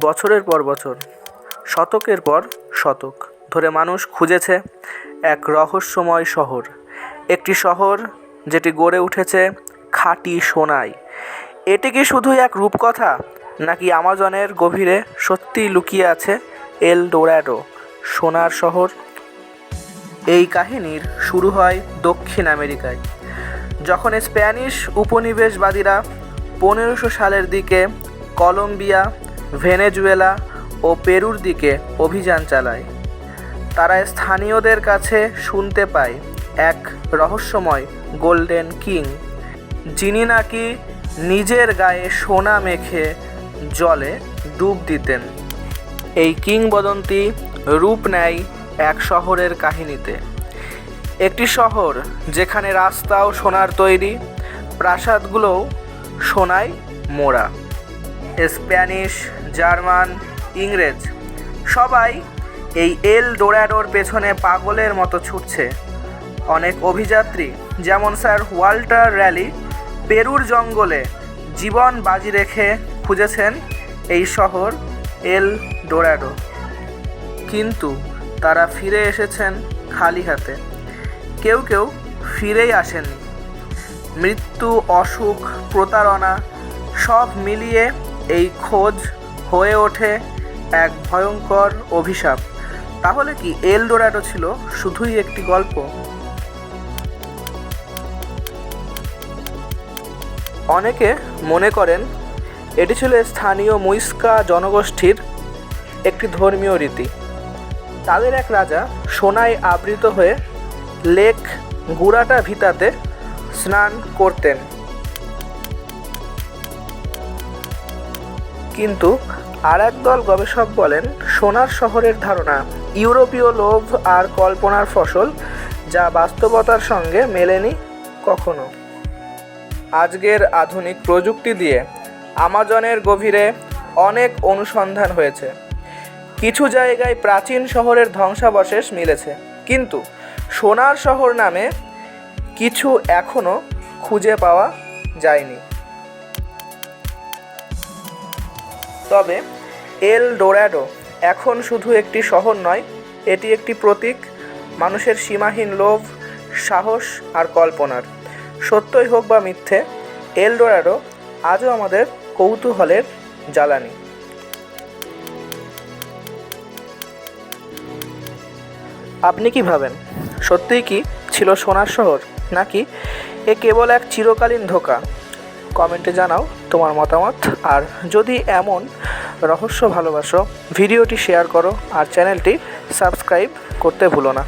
বছরের পর বছর, শতকের পর শতক ধরে মানুষ খুঁজেছে এক রহস্যময় শহর, একটি শহর যেটি গড়ে উঠেছে খাঁটি সোনায়। এটি কি শুধুই এক রূপকথা, নাকি আমাজনের গভীরে সত্যিই লুকিয়ে আছে এল ডোরাডো, সোনার শহর? এই কাহিনীর শুরু হয় দক্ষিণ আমেরিকায়, যখন স্প্যানিশ উপনিবেশবাদীরা 1500 সালের দিকে কলম্বিয়া, ভেনেজুয়েলা ও পেরুর দিকে অভিযান চালায়। তারা স্থানীয়দের কাছে শুনতে পায় এক রহস্যময় গোল্ডেন কিং, যিনি নাকি নিজের গায়ে সোনা মেখে জলে ডুব দিতেন। এই কিংবদন্তি রূপ নেয় এক শহরের কাহিনীতে, একটি শহর যেখানে রাস্তাও সোনার তৈরি, প্রাসাদগুলোও সোনায় মোড়া। স্প্যানিশ, জার্মান, ইংরেজ সবাই এই এল ডোরাডোর পেছনে পাগলের মতো ছুটছে। অনেক অভিযাত্রী যেমন স্যার ওয়াল্টার র্যালি পেরুর জঙ্গলে জীবন বাজি রেখে খুঁজেছেন এই শহর এল ডোরাডো, কিন্তু তারা ফিরে এসেছেন খালি হাতে। কেউ কেউ ফিরেই আসেননি। মৃত্যু, অসুখ, প্রতারণা সব মিলিয়ে এই খোঁজ হয়ে ওঠে এক ভয়ঙ্কর অভিশাপ। তাহলে কি এল ডোরাডো ছিল শুধুই একটি গল্প? অনেকে মনে করেন এটি ছিল স্থানীয় মুইস্কা জনগোষ্ঠীর একটি ধর্মীয় রীতি। তাদের এক রাজা সোনায় আবৃত হয়ে লেক গুরাটা ভিতাতে স্নান করতেন, কিন্তু আর একদল গবেষক বলেন সোনার শহরের ধারণা ইউরোপীয় লোভ আর কল্পনার ফসল, যা বাস্তবতার সঙ্গে মেলেনি কখনো। আজকের আধুনিক প্রযুক্তি দিয়ে আমাজনের গভীরে অনেক অনুসন্ধান হয়েছে। কিছু জায়গায় প্রাচীন শহরের ধ্বংসাবশেষ মিলেছে, কিন্তু সোনার শহর নামে কিছু এখনও খুঁজে পাওয়া যায়নি। তবে এল ডোরাডো এখন শুধু একটি শহর নয়, এটি একটি প্রতীক মানুষের সীমাহীন লোভ, সাহস আর কল্পনার। সত্যই হোক বা মিথ্যে, এল ডোরাডো আজও আমাদের কৌতূহলের জ্বালানি। আপনি কি ভাবেন, সত্যিই কি ছিল সোনার শহর, নাকি এ কেবল এক চিরকালীন ধোঁকা? কমেন্টে জানাও তোমার মতামত। আর যদি এমন রহস্য ভালোবাসো, ভিডিওটি শেয়ার করো আর চ্যানেলটি সাবস্ক্রাইব করতে ভুলো না।